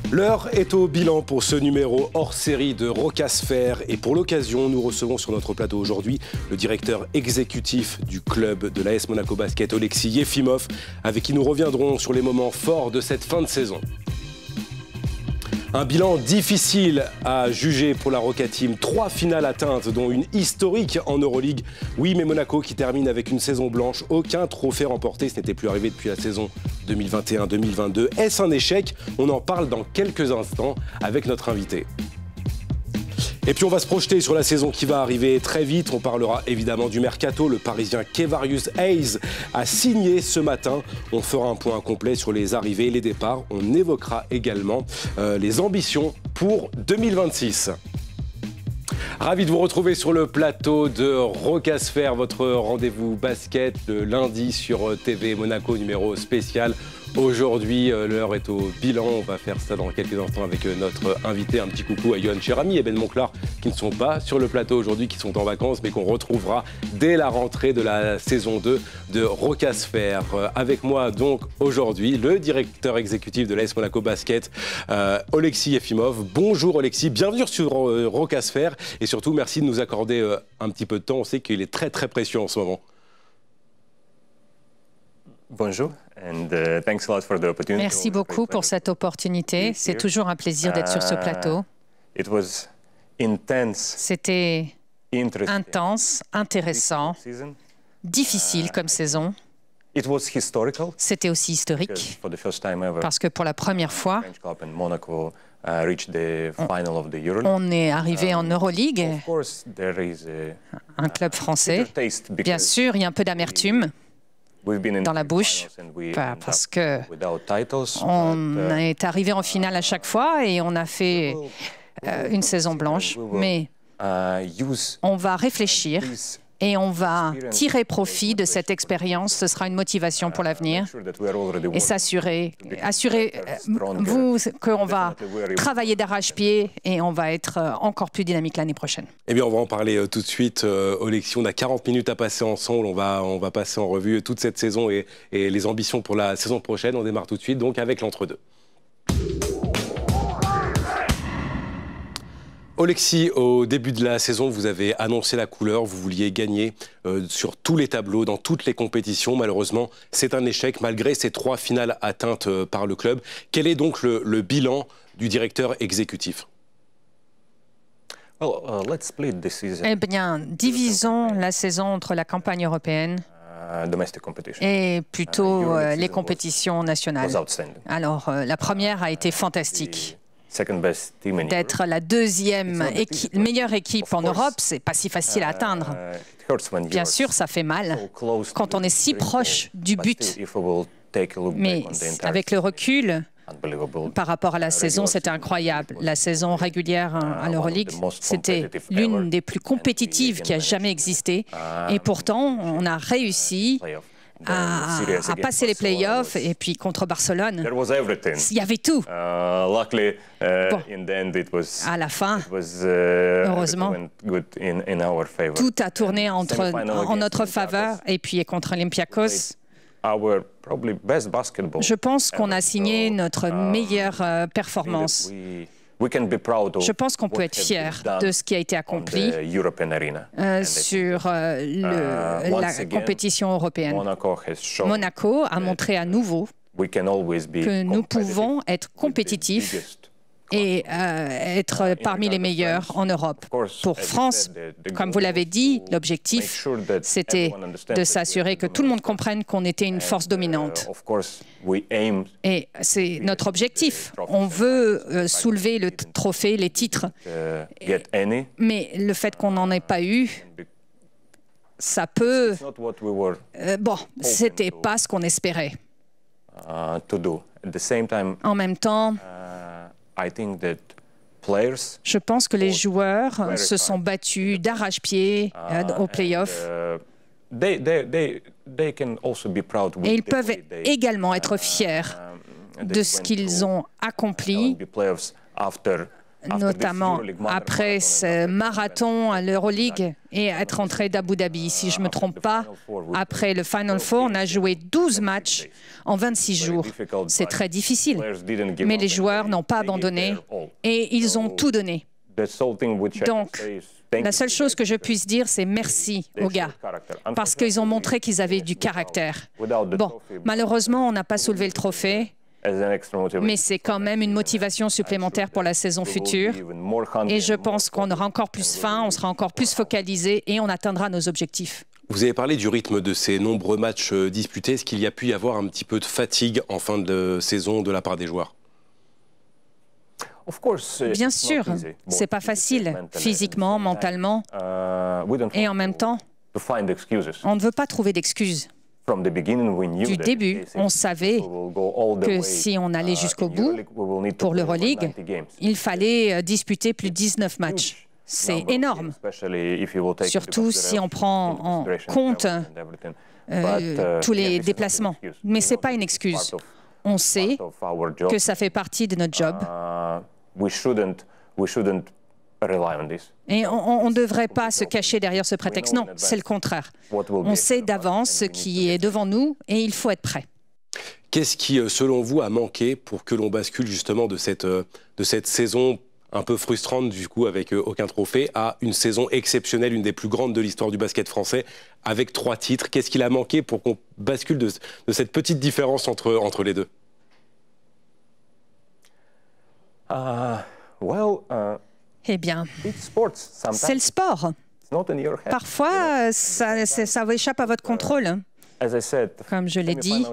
L'heure est au bilan pour ce numéro hors série de Rocasphère et pour l'occasion, nous recevons sur notre plateau aujourd'hui le directeur exécutif du club de l'AS Monaco Basket, Oleksiy Yefimov, avec qui nous reviendrons sur les moments forts de cette fin de saison. Un bilan difficile à juger pour la Roca Team. 3 finales atteintes, dont une historique en Euroleague. Oui, mais Monaco qui termine avec une saison blanche. Aucun trophée remporté, ce n'était plus arrivé depuis la saison 2021-2022. Est-ce un échec? On en parle dans quelques instants avec notre invité. Et puis on va se projeter sur la saison qui va arriver très vite. On parlera évidemment du mercato. Le Parisien Kevarius Hayes a signé ce matin. On fera un point complet sur les arrivées et les départs. On évoquera également les ambitions pour 2026. Ravi de vous retrouver sur le plateau de Rocasphère, votre rendez-vous basket le lundi sur TV Monaco, numéro spécial. Aujourd'hui, l'heure est au bilan. On va faire ça dans quelques instants avec notre invité. Un petit coucou à Yohan Cherami et Ben Monclar qui ne sont pas sur le plateau aujourd'hui, qui sont en vacances, mais qu'on retrouvera dès la rentrée de la saison 2 de Rocasphère. Avec moi donc aujourd'hui, le directeur exécutif de l'AS Monaco Basket, Oleksiy Yefimov. Bonjour Oleksiy, bienvenue sur Rocasphère et surtout merci de nous accorder un petit peu de temps. On sait qu'il est très précieux en ce moment. Bonjour. Merci beaucoup pour cette opportunité. C'est toujours un plaisir d'être sur ce plateau. C'était intense, intéressant, difficile comme saison. C'était aussi historique parce que pour la première fois, on est arrivé en Euroleague, un club français. Bien sûr, il y a un peu d'amertume dans la bouche, parce que on est arrivé en finale à chaque fois et on a fait une saison blanche. Mais on va réfléchir et on va tirer profit de cette expérience. Ce sera une motivation pour l'avenir et assurez-vous qu'on va travailler d'arrache-pied et on va être encore plus dynamique l'année prochaine. Eh bien, on va en parler tout de suite. Oleksiy, on a 40 minutes à passer ensemble. On va passer en revue toute cette saison et les ambitions pour la saison prochaine. On démarre tout de suite donc avec l'entre-deux. Oleksiy, au début de la saison, vous avez annoncé la couleur, vous vouliez gagner sur tous les tableaux, dans toutes les compétitions. Malheureusement, c'est un échec malgré ces 3 finales atteintes par le club. Quel est donc le bilan du directeur exécutif? Eh bien, divisons la saison entre la campagne européenne et plutôt les compétitions nationales. Alors, la première a été fantastique. D'être la meilleure équipe en Europe, c'est pas si facile à atteindre. Bien sûr, ça fait mal quand on est si proche du but. Mais avec le recul, par rapport à la saison, c'était incroyable. La saison régulière à l'Euroleague, c'était l'une des plus compétitives qui a jamais existé. Et pourtant, on a réussi à passer les playoffs et puis contre Barcelone. Il y avait tout. Bon. À la fin, heureusement, tout a tourné en notre faveur et puis contre Olympiakos. Je pense qu'on a signé notre meilleure performance. Je pense qu'on peut être fier de ce qui a été accompli sur la compétition européenne. Monaco a montré à nouveau que nous pouvons être compétitifs et être parmi les meilleurs en Europe. Pour France, comme vous l'avez dit, l'objectif, c'était de s'assurer que tout le monde comprenne qu'on était une force dominante. Et c'est notre objectif. On veut soulever le trophée, les titres. Mais le fait qu'on n'en ait pas eu, ça peut... bon, c'était pas ce qu'on espérait. En même temps, je pense que les joueurs se sont battus d'arrache-pied aux playoffs. Et ils peuvent également être fiers de ce qu'ils ont accompli notamment après ce marathon à l'Euroleague et être entré d'Abu Dhabi. Si je ne me trompe pas, après le Final Four, on a joué 12 matchs en 26 jours. C'est très difficile, mais les joueurs n'ont pas abandonné et ils ont tout donné. Donc, la seule chose que je puisse dire, c'est merci aux gars, parce qu'ils ont montré qu'ils avaient du caractère. Bon, malheureusement, on n'a pas soulevé le trophée, mais c'est quand même une motivation supplémentaire pour la saison future. Et je pense qu'on aura encore plus faim, on sera encore plus focalisé et on atteindra nos objectifs. Vous avez parlé du rythme de ces nombreux matchs disputés. Est-ce qu'il y a pu y avoir un petit peu de fatigue en fin de saison de la part des joueurs? Bien sûr, ce n'est pas facile, physiquement, mentalement, et en même temps, on ne veut pas trouver d'excuses. Du début, on savait que si on allait jusqu'au bout, pour l'Euroleague, il fallait disputer plus de 19 matchs. C'est énorme, surtout si on prend en compte tous les déplacements. Mais ce n'est pas une excuse. On sait que ça fait partie de notre job. Et on ne devrait pas se cacher derrière ce prétexte. Non, c'est le contraire. On sait d'avance ce qui est devant nous et il faut être prêt. Qu'est-ce qui, selon vous, a manqué pour que l'on bascule justement de cette saison un peu frustrante, du coup, avec aucun trophée, à une saison exceptionnelle, une des plus grandes de l'histoire du basket français, avec 3 titres? Qu'est-ce qu'il a manqué pour qu'on bascule de cette petite différence entre les deux? Eh bien, c'est le sport. Parfois, ça échappe à votre contrôle. Comme je l'ai dit,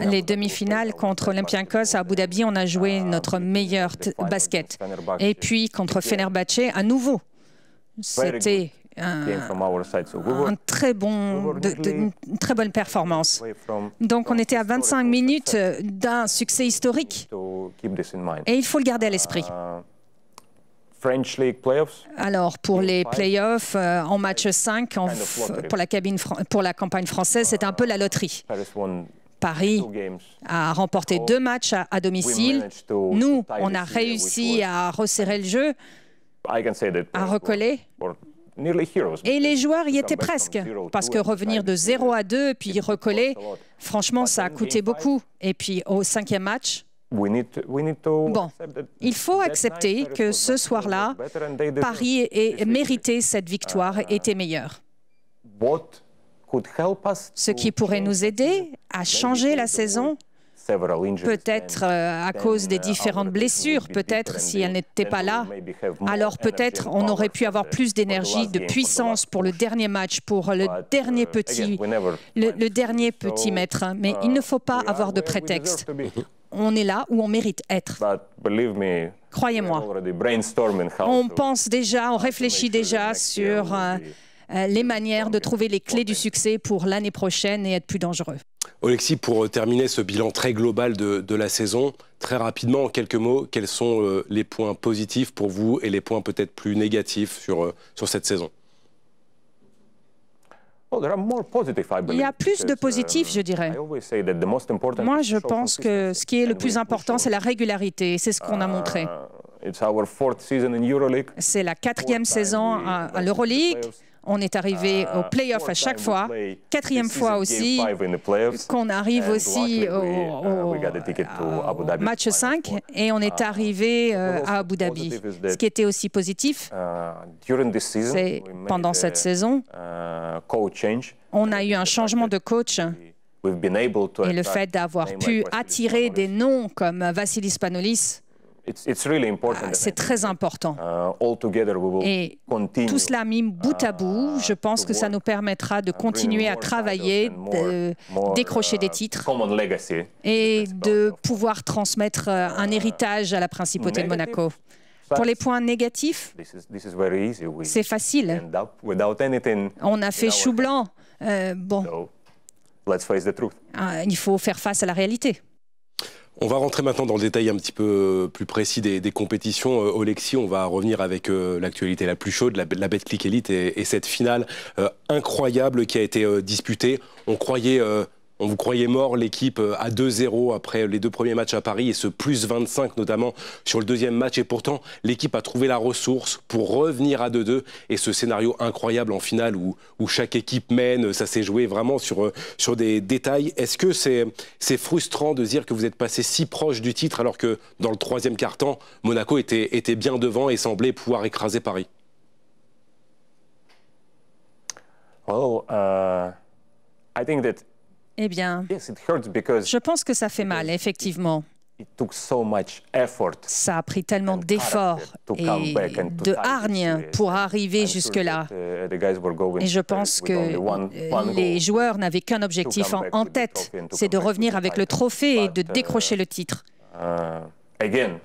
les demi-finales contre Olympiakos à Abu Dhabi, on a joué notre meilleur basket. Et puis, contre Fenerbahçe, à nouveau, c'était une très bonne performance. Donc, on était à 25 minutes d'un succès historique. Et il faut le garder à l'esprit. Alors, pour les playoffs, en match 5, pour la campagne française, c'est un peu la loterie. Paris a remporté 2 matchs à domicile. Nous, on a réussi à resserrer le jeu, à recoller. Et les joueurs y étaient presque, parce que revenir de 0 à 2, puis recoller, franchement, ça a coûté beaucoup. Et puis, au 5e match, bon, il faut accepter que ce soir-là, Paris ait mérité cette victoire, était meilleur. Ce qui pourrait nous aider à changer la saison, peut-être à cause des différentes blessures, peut-être si elles n'étaient pas là, alors peut-être on aurait pu avoir plus d'énergie, de puissance pour le dernier match, pour le dernier petit mètre. Mais il ne faut pas avoir de prétexte. On est là où on mérite être. Croyez-moi, on pense déjà, on réfléchit déjà sur les manières de trouver les clés du succès pour l'année prochaine et être plus dangereux. Oleksiy, pour terminer ce bilan très global de la saison, très rapidement, en quelques mots, quels sont les points positifs pour vous et les points peut-être plus négatifs sur cette saison? Il y a plus de positifs, je dirais. Moi, je pense que ce qui est le plus important, c'est la régularité. C'est ce qu'on a montré. C'est la 4e saison à l'Euroleague. On est arrivé aux playoffs à chaque fois. 4e fois aussi qu'on arrive aussi au match 5 et on est arrivé à Abu Dhabi. Ce qui était aussi positif, c'est pendant cette saison, on a eu un changement de coach et le fait d'avoir pu attirer des noms comme Vassilis Spanoulis, c'est très important. Et tout cela mis bout à bout, je pense que ça nous permettra de continuer à travailler, de décrocher des titres et de pouvoir transmettre un héritage à la principauté de Monaco. Pour les points négatifs, c'est facile. On a fait chou blanc. Bon, il faut faire face à la réalité. On va rentrer maintenant dans le détail un petit peu plus précis des compétitions. Oleksiy, on va revenir avec l'actualité la plus chaude, la Betclic Elite et cette finale incroyable qui a été disputée. On croyait On vous croyait mort, l'équipe à 2-0 après les 2 premiers matchs à Paris et ce plus 25 notamment sur le 2e match. Et pourtant, l'équipe a trouvé la ressource pour revenir à 2-2. Et ce scénario incroyable en finale où chaque équipe mène, ça s'est joué vraiment sur des détails. Est-ce que c'est frustrant de dire que vous êtes passé si proche du titre alors que dans le 3e quart-temps, Monaco était bien devant et semblait pouvoir écraser Paris? Eh bien, je pense que ça fait mal, effectivement. Ça a pris tellement d'efforts et de hargne pour arriver jusque-là. Et je pense que les joueurs n'avaient qu'un objectif en tête, c'est de revenir avec le trophée et de décrocher le titre.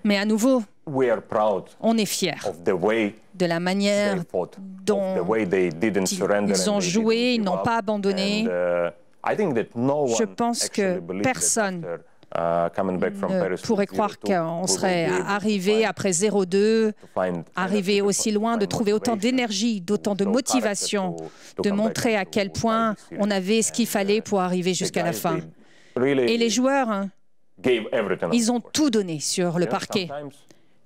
Mais à nouveau, on est fiers de la manière dont ils ont joué, ils n'ont pas abandonné. Je pense que personne ne pourrait croire qu'on serait arrivé après 0-2, arrivé aussi loin, de trouver autant d'énergie, d'autant de motivation, de montrer à quel point on avait ce qu'il fallait pour arriver jusqu'à la fin. Et les joueurs, hein, ils ont tout donné sur le parquet.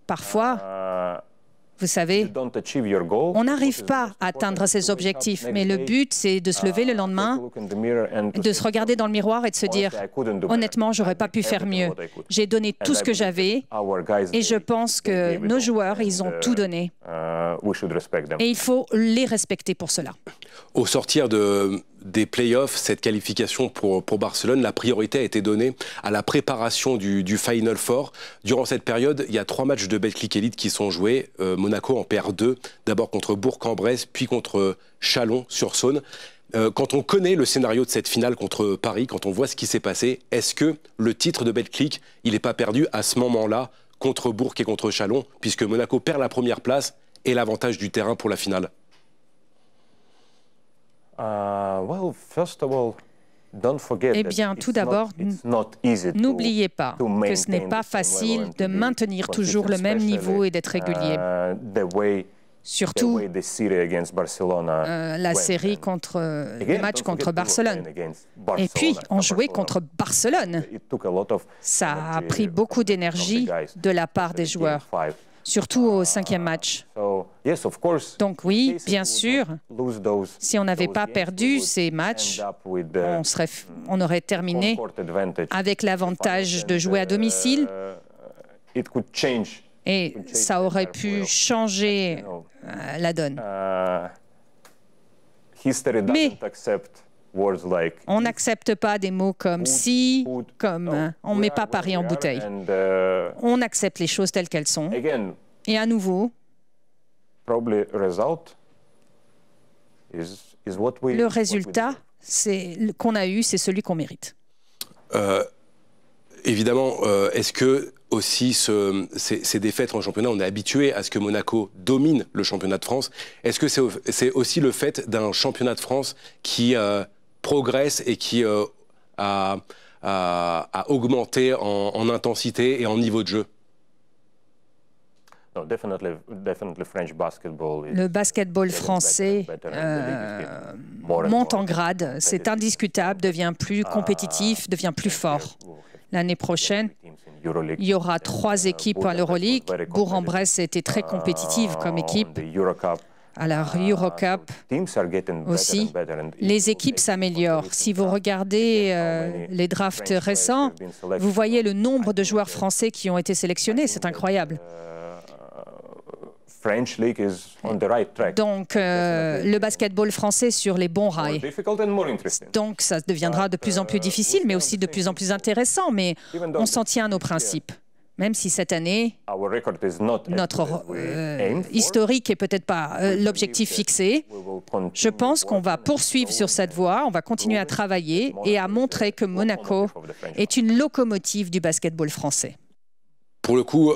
Parfois, vous savez, on n'arrive pas à atteindre ses objectifs, mais le but, c'est de se lever le lendemain, de se regarder dans le miroir et de se dire « Honnêtement, j'aurais pas pu faire mieux. J'ai donné tout ce que j'avais et je pense que nos joueurs, ils ont tout donné. Et il faut les respecter pour cela. » Au sortir des playoffs, cette qualification pour Barcelone, la priorité a été donnée à la préparation du Final Four. Durant cette période, il y a 3 matchs de Betclic Elite qui sont joués. Monaco en perd 2, d'abord contre Bourg-en-Bresse, puis contre Chalon-sur-Saône. Quand on connaît le scénario de cette finale contre Paris, quand on voit ce qui s'est passé, est-ce que le titre de Betclic, il n'est pas perdu à ce moment-là contre Bourg et contre Chalon, puisque Monaco perd la première place et l'avantage du terrain pour la finale? Eh bien, tout d'abord, n'oubliez pas que ce n'est pas facile de maintenir toujours le même niveau et d'être régulier. Surtout la série le match contre Barcelone. Et puis, on jouait contre Barcelone. Ça a pris beaucoup d'énergie de la part des joueurs, surtout au 5e match. Donc oui, bien sûr, si on n'avait pas perdu ces matchs, on aurait terminé avec l'avantage de jouer à domicile et ça aurait pu changer la donne. Mais on n'accepte pas des mots comme « si », comme « on ne met pas Paris en bouteille ». On accepte les choses telles qu'elles sont. Et à nouveau, le résultat qu'on a eu, c'est celui qu'on mérite. Évidemment, est-ce que aussi ces défaites en championnat, on est habitué à ce que Monaco domine le championnat de France. Est-ce que c'est aussi le fait d'un championnat de France qui progresse et qui a augmenté en intensité et en niveau de jeu? Le basketball français monte en grade, c'est indiscutable, devient plus compétitif, devient plus fort. L'année prochaine, il y aura 3 équipes à l'Euroleague. Bourg-en-Bresse était très compétitive comme équipe. À la Eurocup aussi, les équipes s'améliorent. Si vous regardez les drafts récents, vous voyez le nombre de joueurs français qui ont été sélectionnés, c'est incroyable. Donc, le basketball français sur les bons rails. Donc, ça deviendra de plus en plus difficile, mais aussi de plus en plus intéressant. Mais on s'en tient à nos principes. Même si cette année, notre historique n'est peut-être pas l'objectif fixé, je pense qu'on va poursuivre sur cette voie, on va continuer à travailler et à montrer que Monaco est une locomotive du basketball français. Pour le coup,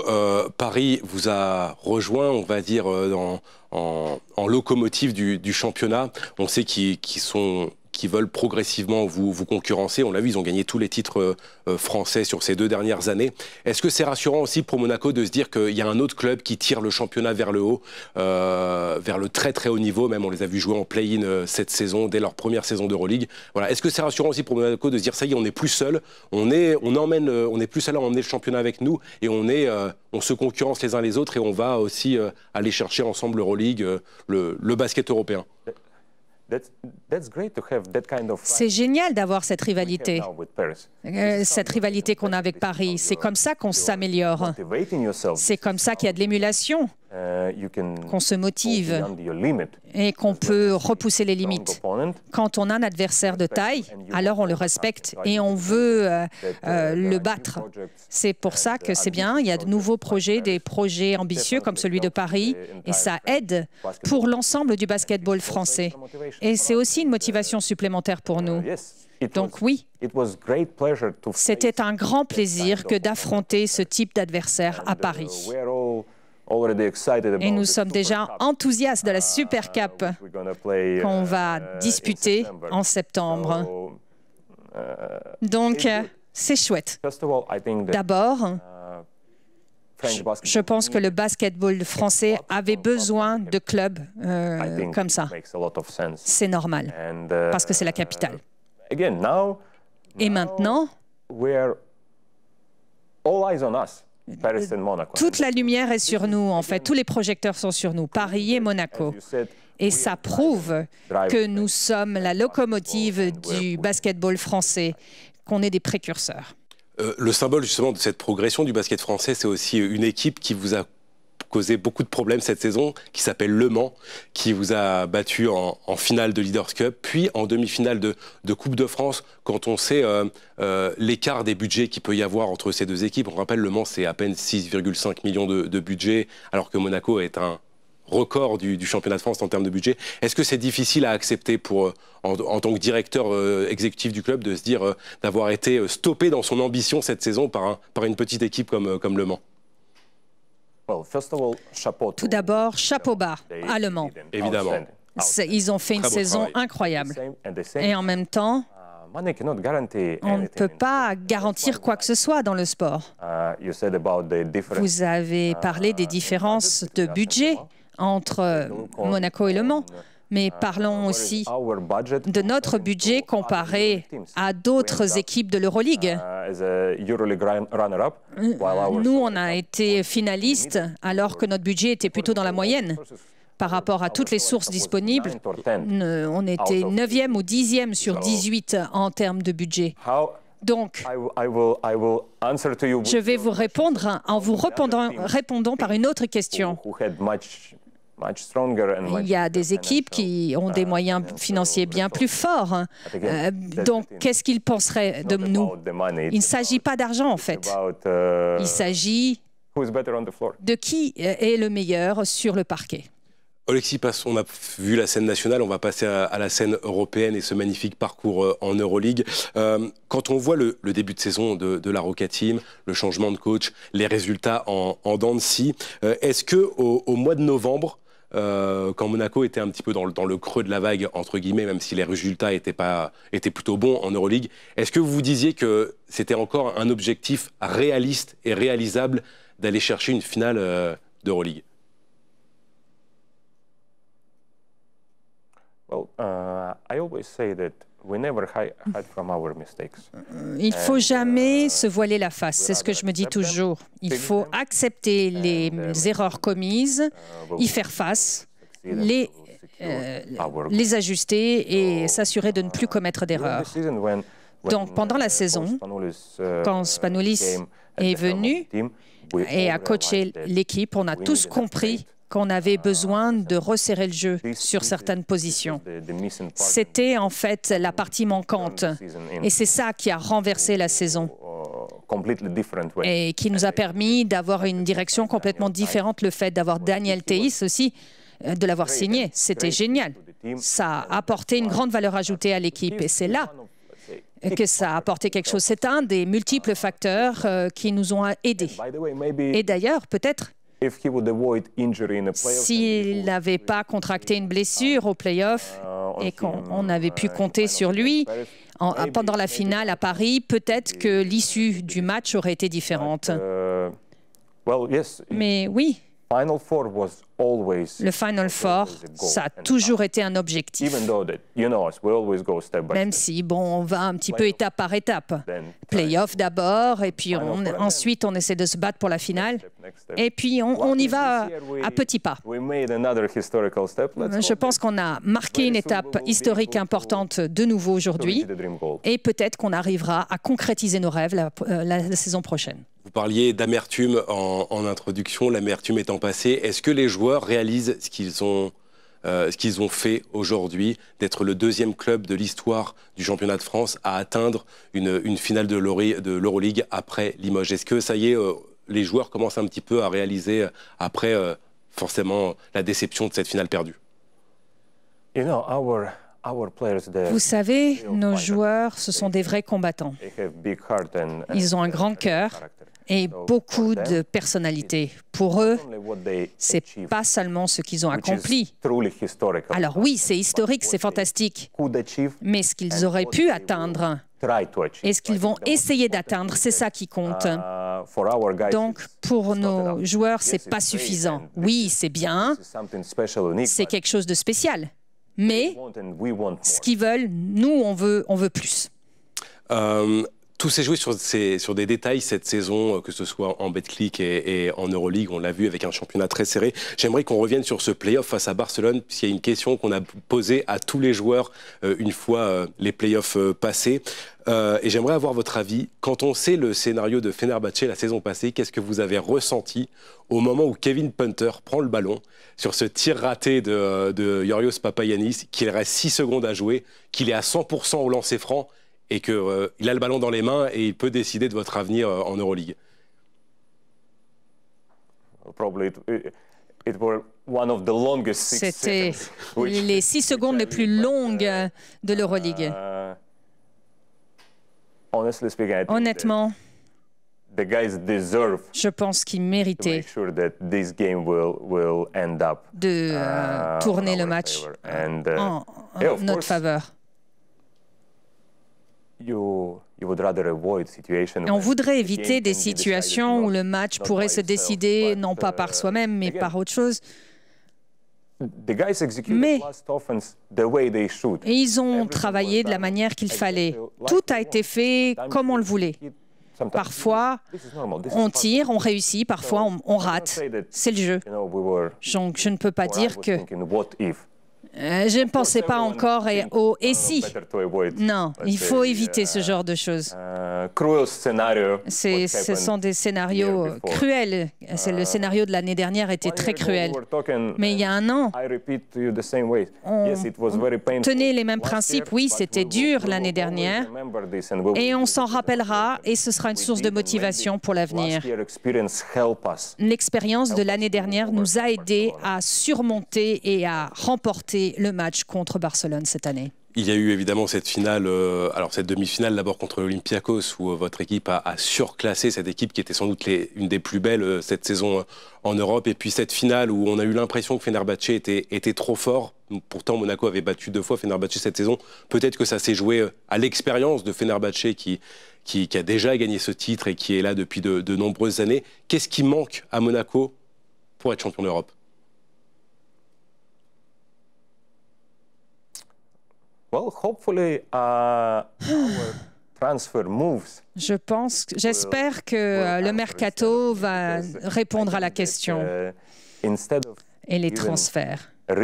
Paris vous a rejoint, on va dire, en locomotive du championnat. On sait qu'ils sont qui veulent progressivement vous concurrencer. On l'a vu, ils ont gagné tous les titres français sur ces 2 dernières années. Est-ce que c'est rassurant aussi pour Monaco de se dire qu'il y a un autre club qui tire le championnat vers le haut, vers le très très haut niveau? Même on les a vus jouer en play-in cette saison, dès leur première saison d'Euroleague. Voilà. Est-ce que c'est rassurant aussi pour Monaco de se dire ça y est, on n'est plus seul, on est plus seul à emmener le championnat avec nous et on se concurrence les uns les autres et on va aussi aller chercher ensemble l'Euroleague, le basket européen? C'est génial d'avoir cette rivalité qu'on a avec Paris. C'est comme ça qu'on s'améliore. C'est comme ça qu'il y a de l'émulation, qu'on se motive et qu'on peut repousser les limites. Quand on a un adversaire de taille, alors on le respecte et on veut le battre. C'est pour ça que c'est bien, il y a de nouveaux projets, des projets ambitieux comme celui de Paris, et ça aide pour l'ensemble du basketball français. Et c'est aussi une motivation supplémentaire pour nous. Donc oui, c'était un grand plaisir que d'affronter ce type d'adversaire à Paris. Et nous sommes déjà enthousiastes de la Super Cup qu'on va disputer en septembre. Donc, c'est chouette. D'abord, je pense que le basketball français avait besoin de clubs comme ça. C'est normal, parce que c'est la capitale. Et maintenant, toute la lumière est sur nous, en fait. Tous les projecteurs sont sur nous, Paris et Monaco. Et ça prouve que nous sommes la locomotive du basketball français, qu'on est des précurseurs. Le symbole justement de cette progression du basket français, c'est aussi une équipe qui vous a causé beaucoup de problèmes cette saison, qui s'appelle Le Mans, qui vous a battu en finale de Leaders Cup, puis en demi-finale de Coupe de France, quand on sait l'écart des budgets qu'il peut y avoir entre ces deux équipes. On rappelle, Le Mans, c'est à peine 6,5 millions de budget, alors que Monaco est un record du championnat de France en termes de budget. Est-ce que c'est difficile à accepter en tant que directeur exécutif du club de se dire d'avoir été stoppé dans son ambition cette saison par une petite équipe comme Le Mans? Tout d'abord, chapeau bas à Le Mans. Évidemment. Ils ont fait une saison incroyable. Et en même temps, on ne peut pas garantir quoi que ce soit dans le sport. Vous avez parlé des différences de budget entre Monaco et Le Mans. Mais parlons aussi de notre budget comparé à d'autres équipes de l'Euroleague. Nous, on a été finalistes alors que notre budget était plutôt dans la moyenne. Par rapport à toutes les sources disponibles, on était 9e ou 10e sur 18 en termes de budget. Donc, je vais vous répondre en vous répondant par une autre question. Il y a des équipes qui ont des moyens financiers bien plus forts. Donc, qu'est-ce qu'ils penseraient de nous? Il ne s'agit pas d'argent, en fait. Il s'agit de qui est le meilleur sur le parquet. Oleksiy, on a vu la scène nationale, on va passer à la scène européenne et ce magnifique parcours en Euroleague. Quand on voit le début de saison de la Roca Team, le changement de coach, les résultats en dents de scie, est-ce qu'au mois de novembre, quand Monaco était un petit peu dans le creux de la vague, entre guillemets, même si les résultats étaient plutôt bons en Euroleague, est-ce que vous vous disiez que c'était encore un objectif réaliste et réalisable d'aller chercher une finale d'Euroleague? Il ne faut jamais se voiler la face, c'est ce que je me dis toujours. Il faut accepter les erreurs commises, y faire face, les ajuster et s'assurer de ne plus commettre d'erreurs. Donc pendant la saison, quand Spanoulis est venu et a coaché l'équipe, on a tous compris qu'on avait besoin de resserrer le jeu sur certaines positions. C'était en fait la partie manquante. Et c'est ça qui a renversé la saison et qui nous a permis d'avoir une direction complètement différente. Le fait d'avoir Daniel Theis aussi, de l'avoir signé, c'était génial. Ça a apporté une grande valeur ajoutée à l'équipe et c'est là que ça a apporté quelque chose. C'est un des multiples facteurs qui nous ont aidés. Et d'ailleurs, peut-être s'il n'avait pas contracté une blessure au play-off et qu'on avait pu compter sur lui pendant la finale à Paris, peut-être que l'issue du match aurait été différente. Mais oui, le Final Four, ça a toujours été un objectif. Même si, bon, on va un petit peu étape par étape. Play-off d'abord, et puis ensuite on essaie de se battre pour la finale. Et puis on y va à petits pas. Je pense qu'on a marqué une étape historique importante de nouveau aujourd'hui. Et peut-être qu'on arrivera à concrétiser nos rêves la saison prochaine. Vous parliez d'amertume en introduction, l'amertume étant passée. Est-ce que les joueurs réalisent ce qu'ils ont fait aujourd'hui, d'être le deuxième club de l'histoire du championnat de France à atteindre une finale de l'Euroleague après Limoges? Est-ce que ça y est, les joueurs commencent un petit peu à réaliser après forcément la déception de cette finale perdue? Vous savez, nos joueurs, ce sont des vrais combattants. Ils ont un grand cœur et beaucoup de personnalité. Pour eux, ce n'est pas seulement ce qu'ils ont accompli. Alors oui, c'est historique, c'est fantastique. Mais ce qu'ils auraient pu atteindre et ce qu'ils vont essayer d'atteindre, c'est ça qui compte. Donc, pour nos joueurs, ce n'est pas suffisant. Oui, c'est bien, c'est quelque chose de spécial. Mais ce qu'ils veulent, nous, on veut plus. Tout s'est joué sur des détails cette saison, que ce soit en Betclic et en Euroleague. On l'a vu avec un championnat très serré. J'aimerais qu'on revienne sur ce play-off face à Barcelone, puisqu'il y a une question qu'on a posée à tous les joueurs une fois les play-offs passés. Et j'aimerais avoir votre avis. Quand on sait le scénario de Fenerbahçe la saison passée, qu'est-ce que vous avez ressenti au moment où Kevin Punter prend le ballon sur ce tir raté de Yorios Papagiannis, qu'il reste 6 secondes à jouer, qu'il est à 100% au lancer franc et qu'il a le ballon dans les mains et il peut décider de votre avenir en Euroleague? C'était les 6 secondes les plus longues de l'Euroleague. Honnêtement, je pense qu'ils méritaient de tourner le match en notre faveur. Et on voudrait éviter des situations où le match pourrait se décider non pas par soi-même, mais par autre chose. Mais ils ont travaillé de la manière qu'il fallait. Tout a été fait comme on le voulait. Parfois, on tire, on réussit, parfois on rate. C'est le jeu. Donc, je ne peux pas dire que... Je ne pensais pas encore au « et si ». Non, il faut éviter ce genre de choses. Ce sont des scénarios cruels. Le scénario de l'année dernière était très cruel. Mais il y a un an, on tenait les mêmes principes. Oui, c'était dur l'année dernière. Et on s'en rappellera et ce sera une source de motivation pour l'avenir. L'expérience de l'année dernière nous a aidés à surmonter et à remporter le match contre Barcelone cette année. Il y a eu évidemment cette finale, alors cette demi-finale d'abord contre l'Olympiakos où votre équipe a surclassé cette équipe qui était sans doute une des plus belles cette saison en Europe. Et puis cette finale où on a eu l'impression que Fenerbahçe était trop fort. Pourtant Monaco avait battu 2 fois Fenerbahçe cette saison. Peut-être que ça s'est joué à l'expérience de Fenerbahçe qui a déjà gagné ce titre et qui est là depuis de nombreuses années. Qu'est-ce qui manque à Monaco pour être champion d'Europe? J'espère que le mercato va répondre à la question et les transferts. Au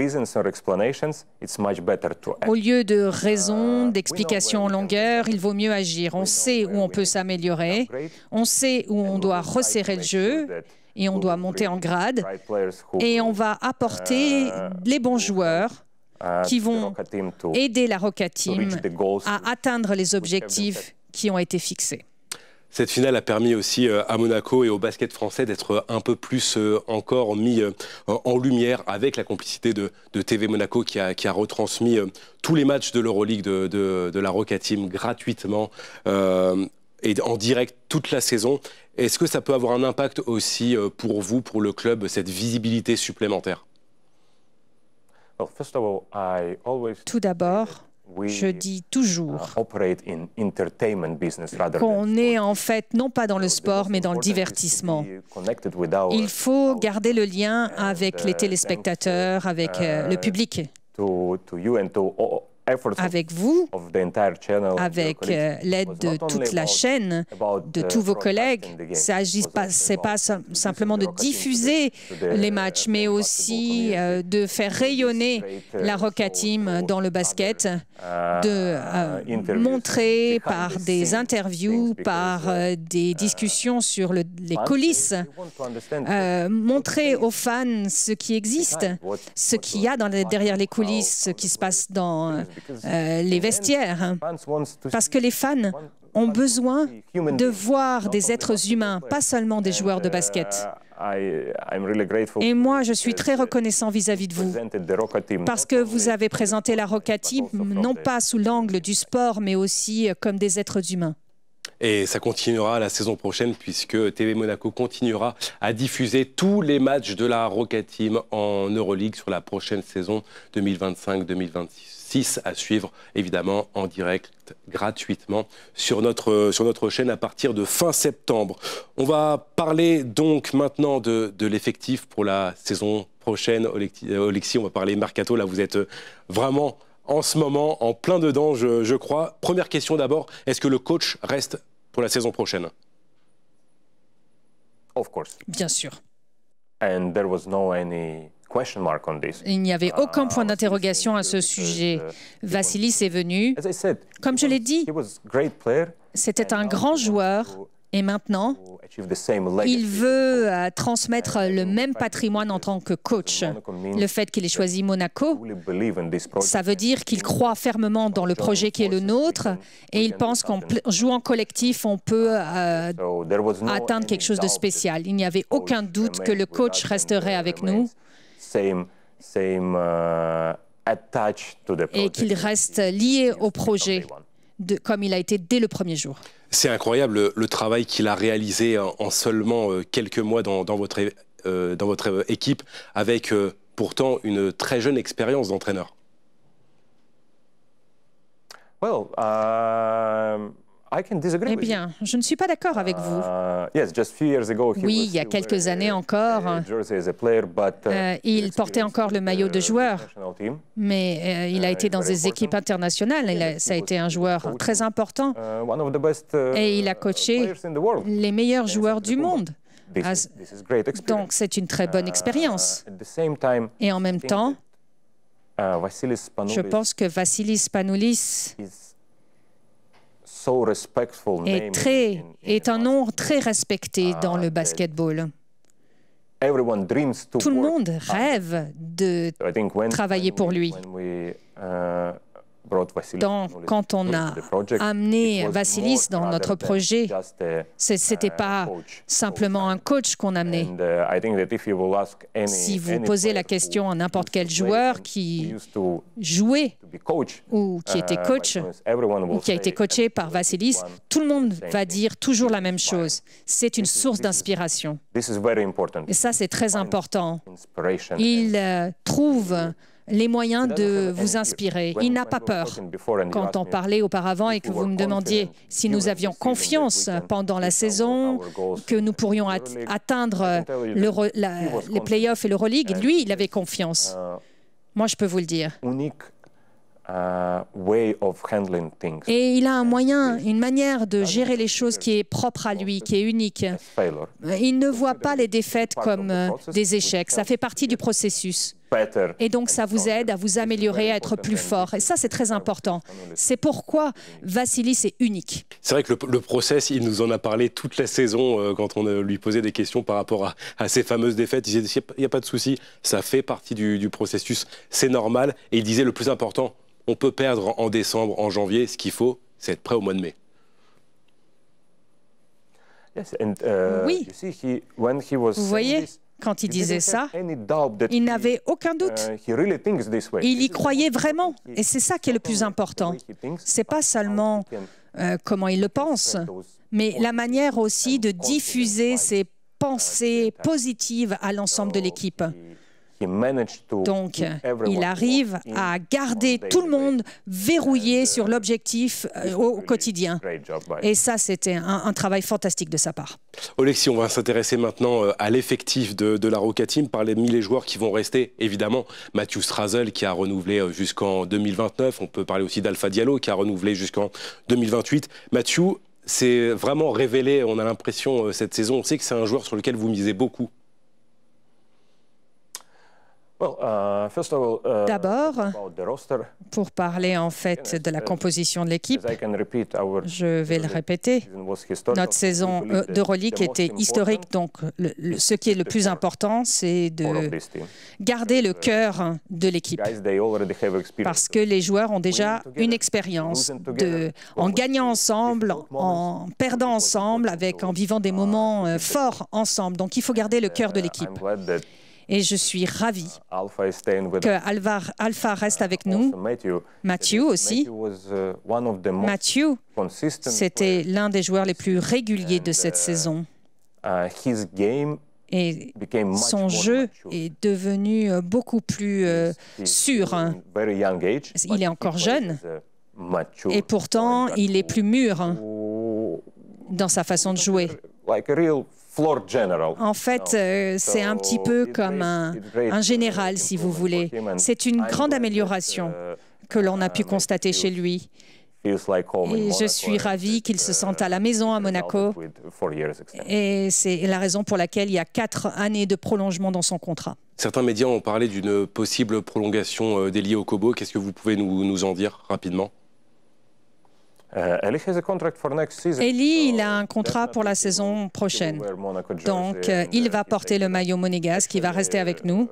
lieu de raisons, d'explications en longueur, il vaut mieux agir. On sait où on peut s'améliorer, on sait où on doit resserrer le jeu et on doit monter en grade et on va apporter les bons joueurs qui vont aider la Roca Team à atteindre les objectifs qui ont été fixés. Cette finale a permis aussi à Monaco et au basket français d'être un peu plus encore mis en lumière avec la complicité de TV Monaco qui a retransmis tous les matchs de l'Euroleague de la Roca Team gratuitement et en direct toute la saison. Est-ce que ça peut avoir un impact aussi pour vous, pour le club, cette visibilité supplémentaire? Tout d'abord, je dis toujours qu'on est en fait non pas dans le sport, mais dans le divertissement. Il faut garder le lien avec les téléspectateurs, avec le public, avec vous, avec l'aide de toute la chaîne, de tous vos collègues. C'est pas simplement de diffuser les matchs, mais aussi de faire rayonner la Roca Team dans le basket, de montrer par des interviews, par des discussions sur les coulisses, montrer aux fans ce qui existe, ce qu'il y a derrière les coulisses, ce qui se passe dans les vestiaires, parce que les fans ont besoin de voir des êtres humains, pas seulement des joueurs de basket. Et moi, je suis très reconnaissant vis-à-vis de vous, parce que vous avez présenté la Roca Team non pas sous l'angle du sport, mais aussi comme des êtres humains. Et ça continuera la saison prochaine puisque TV Monaco continuera à diffuser tous les matchs de la Roca Team en Euroleague sur la prochaine saison 2025-2026 à suivre évidemment en direct gratuitement sur notre chaîne à partir de fin septembre. On va parler donc maintenant de l'effectif pour la saison prochaine. Oleksiy, on va parler mercato. Là, vous êtes vraiment en ce moment en plein dedans, je crois. Première question d'abord, est-ce que le coach reste pour la saison prochaine? Bien sûr. Il n'y avait aucun point d'interrogation à ce sujet. Vassilis est venu. Comme je l'ai dit, c'était un grand joueur. Et maintenant, il veut transmettre le même patrimoine en tant que coach. Le fait qu'il ait choisi Monaco, ça veut dire qu'il croit fermement dans le projet qui est le nôtre et il pense qu'en jouant collectif, on peut atteindre quelque chose de spécial. Il n'y avait aucun doute que le coach resterait avec nous et qu'il reste lié au projet, comme il a été dès le premier jour. C'est incroyable le travail qu'il a réalisé en seulement quelques mois dans votre équipe, avec pourtant une très jeune expérience d'entraîneur. Eh bien, je ne suis pas d'accord avec vous. Oui, il y a quelques années encore, il portait encore le maillot de joueur, mais il a été dans des équipes internationales. Ça a été un joueur très important et il a coaché les meilleurs joueurs du monde. Donc, c'est une très bonne expérience. Et en même temps, je pense que Vassilis Spanoulis est un nom très respecté dans le basketball. Tout le monde rêve de travailler pour lui. Quand on a amené Vassilis dans notre projet, ce n'était pas simplement un coach qu'on amenait. Si vous posez la question à n'importe quel joueur qui jouait ou qui était coach ou qui a été coaché par Vassilis, tout le monde va dire toujours la même chose. C'est une source d'inspiration. Et ça, c'est très important. Il trouve les moyens de vous inspirer. Il n'a pas peur. Quand on parlait auparavant et que vous me demandiez si nous avions confiance pendant la saison, que nous pourrions atteindre les playoffs et l'Euroleague, lui, il avait confiance. Moi, je peux vous le dire. Et il a un moyen, une manière de gérer les choses qui est propre à lui, qui est unique. Il ne voit pas les défaites comme des échecs. Ça fait partie du processus. Et donc, ça vous aide à vous améliorer, à être plus fort. Et ça, c'est très important. C'est pourquoi Vassilis est unique. C'est vrai que le process, il nous en a parlé toute la saison quand on lui posait des questions par rapport à ces fameuses défaites. Il disait, il n'y a pas de souci, ça fait partie du processus, c'est normal. Et il disait, le plus important, on peut perdre en décembre, en janvier. Ce qu'il faut, c'est être prêt au mois de mai. Oui. Vous voyez, quand il disait ça, il n'avait aucun doute. Il y croyait vraiment. Et c'est ça qui est le plus important. Ce n'est pas seulement comment il le pense, mais la manière aussi de diffuser ses pensées positives à l'ensemble de l'équipe. Donc, il arrive à garder tout le monde verrouillé sur l'objectif au quotidien. Et ça, c'était un travail fantastique de sa part. Oleksii, on va s'intéresser maintenant à l'effectif de la Roca Team. Parmi les joueurs qui vont rester, évidemment, Mathieu Strasel qui a renouvelé jusqu'en 2029. On peut parler aussi d'Alpha Diallo qui a renouvelé jusqu'en 2028. Mathieu, c'est vraiment révélé, on a l'impression, cette saison. On sait que c'est un joueur sur lequel vous misez beaucoup. D'abord, pour parler en fait de la composition de l'équipe, je vais le répéter, notre saison d'Euroleague était historique, donc ce qui est le plus important, c'est de garder le cœur de l'équipe, parce que les joueurs ont déjà une expérience en gagnant ensemble, en perdant ensemble, en vivant des moments forts ensemble, donc il faut garder le cœur de l'équipe. Et je suis ravi que Alpha reste avec nous. Mathieu aussi. Mathieu, c'était l'un des joueurs les plus réguliers de cette saison. Et son jeu est devenu beaucoup plus sûr. Il est encore jeune. Et pourtant, il est plus mûr dans sa façon de jouer. En fait, c'est un petit peu comme un général, si vous voulez. C'est une grande amélioration que l'on a pu constater chez lui. Et je suis ravi qu'il se sente à la maison à Monaco. Et c'est la raison pour laquelle il y a 4 années de prolongement dans son contrat. Certains médias ont parlé d'une possible prolongation d'Elie Okobo. Qu'est-ce que vous pouvez nous en dire rapidement? Elie, il a un contrat pour la saison prochaine. Donc, il va porter le maillot monégasque, il va rester avec nous.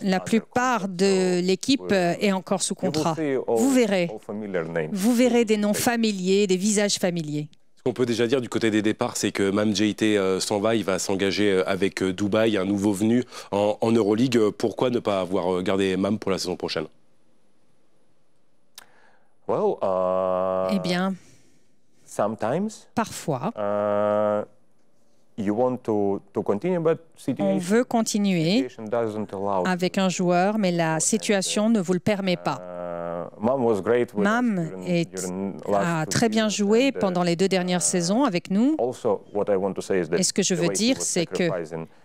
La plupart de l'équipe est encore sous contrat. Vous verrez des noms familiers, des visages familiers. Ce qu'on peut déjà dire du côté des départs, c'est que Mam JT s'en va, il va s'engager avec Dubaï, un nouveau venu en Euroleague. Pourquoi ne pas avoir gardé Mam pour la saison prochaine? Eh bien, parfois, on veut continuer avec un joueur, mais la situation ne vous le permet pas. Mam a très bien joué pendant les 2 dernières saisons avec nous. Et ce que je veux dire, c'est que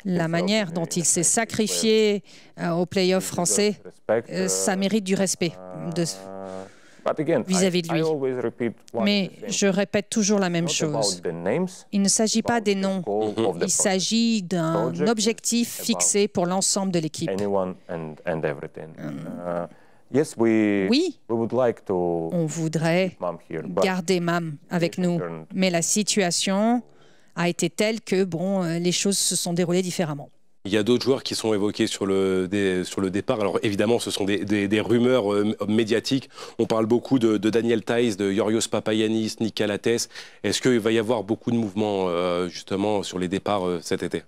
la manière dont il s'est sacrifié aux playoffs français, ça mérite du respect vis-à-vis de lui. Mais je répète toujours la même chose. Il ne s'agit pas des noms, il s'agit d'un objectif fixé pour l'ensemble de l'équipe. Oui, on voudrait garder Mam avec nous, mais la situation a été telle que les choses se sont déroulées différemment. Il y a d'autres joueurs qui sont évoqués sur le départ. Alors évidemment, ce sont des rumeurs médiatiques. On parle beaucoup de Daniel Theis, de Yorios Papagiannis, Nick Calathes. Est-ce qu'il va y avoir beaucoup de mouvements justement sur les départs cet été?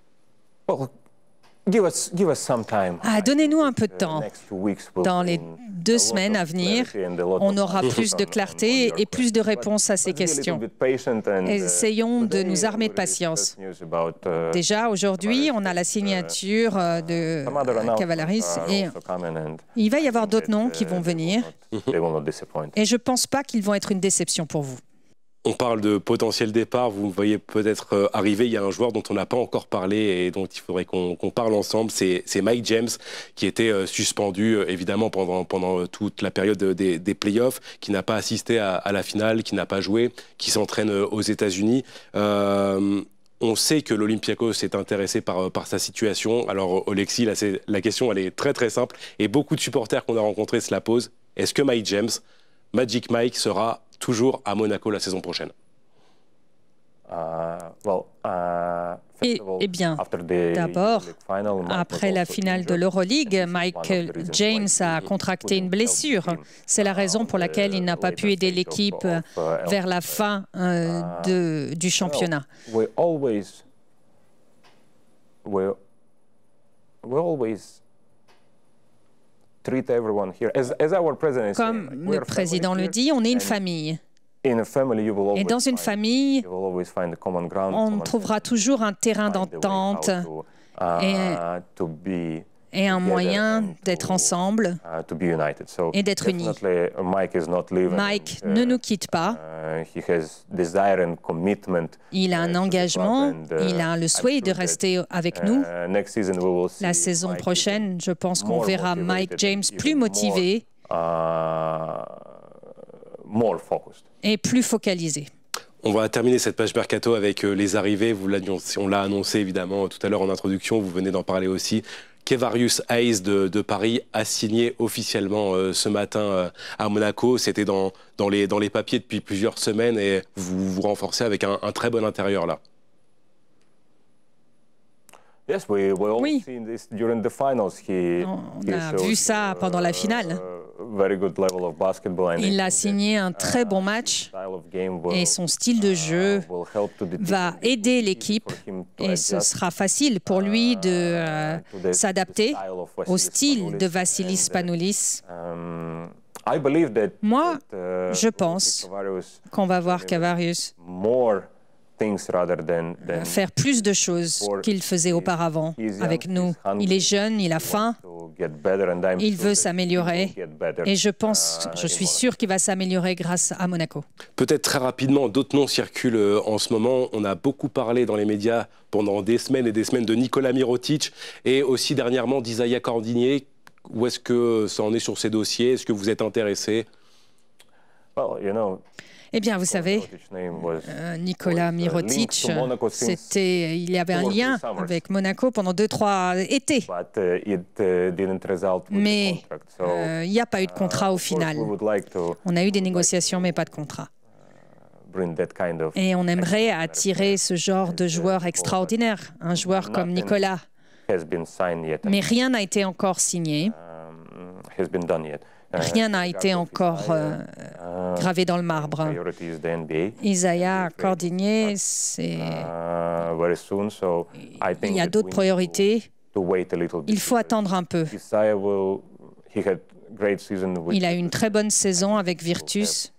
Donnez-nous un peu de temps. Dans les 2 semaines à venir, on aura plus de clarté et plus de réponses à ces questions. Essayons de nous armer de patience. Déjà, aujourd'hui, on a la signature de Cavalaris et il va y avoir d'autres noms qui vont venir. Et je ne pense pas qu'ils vont être une déception pour vous. On parle de potentiel départ, vous voyez peut-être arriver, il y a un joueur dont on n'a pas encore parlé et dont il faudrait qu'on parle ensemble, c'est Mike James, qui était suspendu évidemment pendant toute la période des playoffs, qui n'a pas assisté à la finale, qui n'a pas joué, qui s'entraîne aux États-Unis. On sait que l'Olympiakos est intéressé par sa situation. Alors Oleksii, la question elle est très très simple et beaucoup de supporters qu'on a rencontrés se la posent. Est-ce que Mike James, Magic Mike, sera toujours à Monaco la saison prochaine? Eh bien, d'abord, après la finale de l'Euroleague, Michael James a contracté une blessure. C'est la raison pour laquelle il n'a pas pu aider l'équipe vers la fin du championnat. Comme le président le dit, on est une famille. Et dans une famille, on trouvera toujours un terrain d'entente et un moyen d'être ensemble et d'être unis. Mike ne nous quitte pas. Il a un engagement, il a le souhait de rester avec nous. La saison prochaine, je pense qu'on verra Mike James plus motivé et plus focalisé. On va terminer cette page mercato avec les arrivées. On l'a annoncé évidemment tout à l'heure en introduction, vous venez d'en parler aussi. Kevarius Hayes de Paris a signé officiellement ce matin à Monaco. C'était dans les papiers depuis plusieurs semaines et vous vous renforcez avec un très bon intérieur là. Oui, on a vu ça pendant la finale. Il a signé un très bon match et son style de jeu va aider l'équipe et ce sera facile pour lui de s'adapter au style de Vassilis Spanoulis. Moi, je pense qu'on va voir Kevarius faire plus de choses qu'il faisait auparavant avec nous. Il est jeune, il a faim, il veut s'améliorer et je suis sûr qu'il va s'améliorer grâce à Monaco. Peut-être très rapidement, d'autres noms circulent en ce moment. On a beaucoup parlé dans les médias pendant des semaines et des semaines de Nikola Mirotic et aussi dernièrement d'Isaiah Cordinier. Où est-ce que ça en est sur ces dossiers? Est-ce que vous êtes intéressé? Eh bien, vous savez, Nikola Mirotic, il y avait un lien avec Monaco pendant 2-3 étés. Mais il n'y a pas eu de contrat au final. On a eu des négociations, mais pas de contrat. Et on aimerait attirer ce genre de joueur extraordinaire, un joueur comme Nicolas. Mais rien n'a été encore signé. Rien n'a été encore gravé dans le marbre. Isaiah Cordinier, il y a d'autres priorités. Il faut attendre un peu. Il a eu une très bonne saison avec Virtus.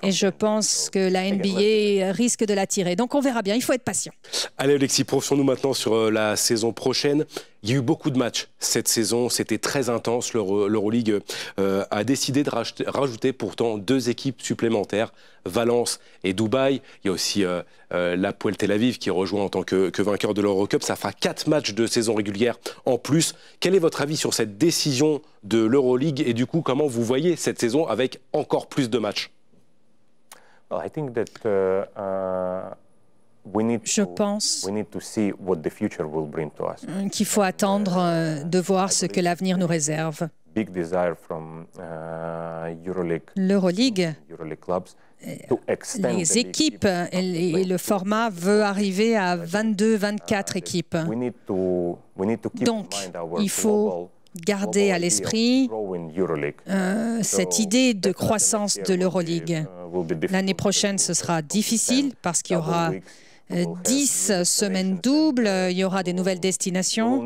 Et je pense que la NBA risque de l'attirer. Donc on verra bien, il faut être patient. Allez Alexis, projetons-nous maintenant sur la saison prochaine. Il y a eu beaucoup de matchs cette saison, c'était très intense. L'Euroleague a décidé de rajouter pourtant 2 équipes supplémentaires, Valence et Dubaï. Il y a aussi l'Hapoel Tel Aviv qui rejoint en tant que vainqueur de l'Eurocup. Ça fera 4 matchs de saison régulière en plus. Quel est votre avis sur cette décision de l'Euroleague et du coup, comment vous voyez cette saison avec encore plus de matchs? Je pense qu'il faut attendre de voir ce que l'avenir nous réserve. L'Euroleague, les équipes et le format veut arriver à 22-24 équipes. Donc, il faut garder à l'esprit cette idée de croissance de l'Euroleague. L'année prochaine, ce sera difficile parce qu'il y aura 10 semaines doubles, il y aura des nouvelles destinations.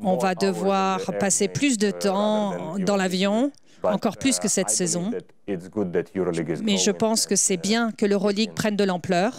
On va devoir passer plus de temps dans l'avion, encore plus que cette saison. Mais je pense que c'est bien que l'Euroleague prenne de l'ampleur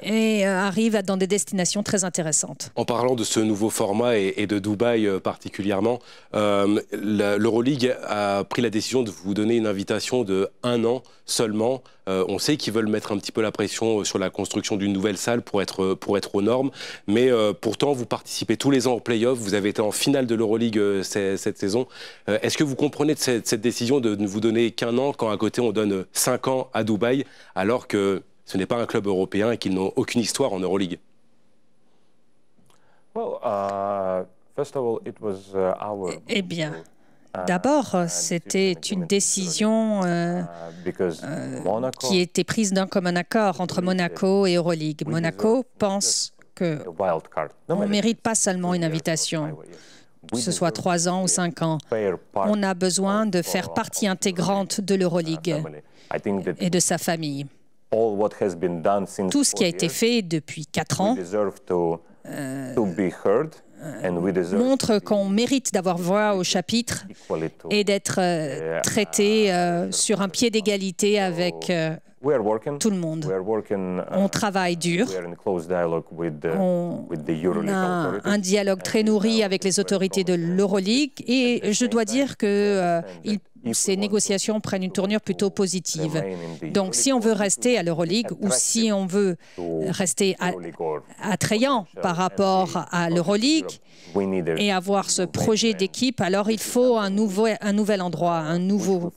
et arrive dans des destinations très intéressantes. En parlant de ce nouveau format et de Dubaï particulièrement, l'Euroleague a pris la décision de vous donner une invitation de 1 an seulement. On sait qu'ils veulent mettre un petit peu la pression sur la construction d'une nouvelle salle pour être aux normes, mais pourtant vous participez tous les ans aux playoffs, vous avez été en finale de l'Euroleague cette saison. Est-ce que vous comprenez de cette décision de ne vous donner qu'1 an quand à côté on donne 5 ans à Dubaï alors que ce n'est pas un club européen et qu'ils n'ont aucune histoire en Euroleague? Eh bien, d'abord, c'était une décision qui était prise d'un commun accord entre Monaco et Euroleague. Monaco pense qu'on ne mérite pas seulement une invitation, que ce soit 3 ans ou 5 ans. On a besoin de faire partie intégrante de l'Euroleague et de sa famille. Tout ce qui a été fait depuis 4 ans montre qu'on mérite d'avoir voix au chapitre et d'être traité sur un pied d'égalité avec tout le monde. On travaille dur. On a un dialogue très nourri avec les autorités de l'Euroleague et je dois dire que ces négociations prennent une tournure plutôt positive. Donc, si on veut rester à l'Euroleague ou si on veut rester attrayant par rapport à l'Euroleague et avoir ce projet d'équipe, alors il faut un nouvel endroit, un nouveau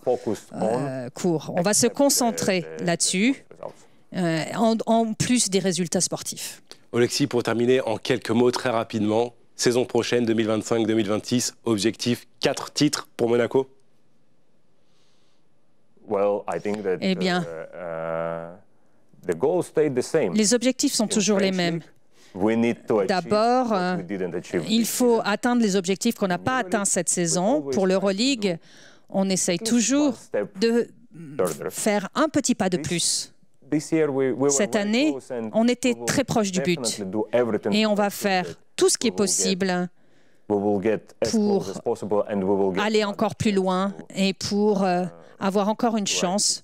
cours. On va se concentrer là-dessus, en plus des résultats sportifs. Oleksiy, pour terminer, en quelques mots, très rapidement, saison prochaine, 2025-2026, objectif 4 titres pour Monaco? Eh bien, les objectifs sont toujours les mêmes. D'abord, il faut atteindre les objectifs qu'on n'a pas atteints cette saison. Pour l'Euroleague, on essaye toujours de faire un petit pas de plus. Cette année, on était très proche du but et on va faire tout ce qui est possible pour aller encore plus loin et pour avoir encore une chance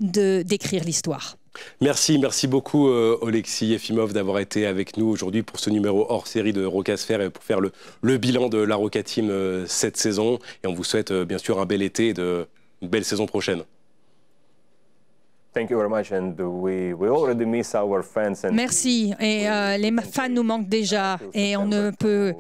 d'écrire l'histoire. Merci beaucoup Oleksiy Efimov d'avoir été avec nous aujourd'hui pour ce numéro hors série de Rocasfère et pour faire le bilan de la Roca Team cette saison. Et on vous souhaite bien sûr un bel été et une belle saison prochaine. Merci. Et les fans nous manquent déjà et on ne peut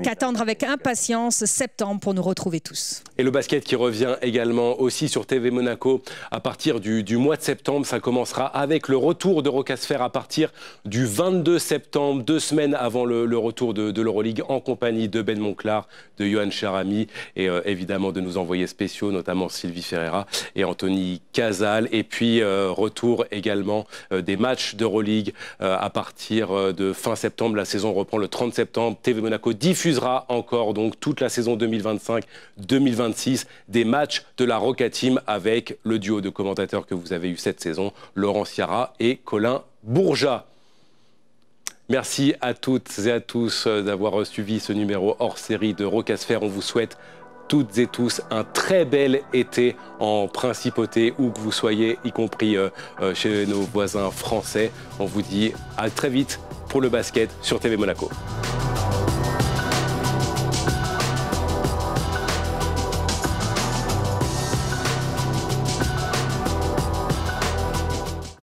qu'attendre avec impatience septembre pour nous retrouver tous. Et le basket qui revient également aussi sur TV Monaco à partir du mois de septembre. Ça commencera avec le retour de Rocasfère à partir du 22 septembre, 2 semaines avant le retour de l'Euroleague en compagnie de Ben Monclar, de Yohan Cherami et évidemment de nos envoyés spéciaux, notamment Sylvie Ferreira et Anthony Casal. Et puis retour également des matchs d'Euroleague à partir de fin septembre. La saison reprend le 30 septembre. TV Monaco diffusera encore donc toute la saison 2025-2026 des matchs de la Roca Team avec le duo de commentateurs que vous avez eu cette saison, Laurent Ciara et Colin Bourgeat. Merci à toutes et à tous d'avoir suivi ce numéro hors série de Rocasfère. On vous souhaite toutes et tous un très bel été en principauté, où que vous soyez, y compris chez nos voisins français. On vous dit à très vite pour le basket sur TV Monaco.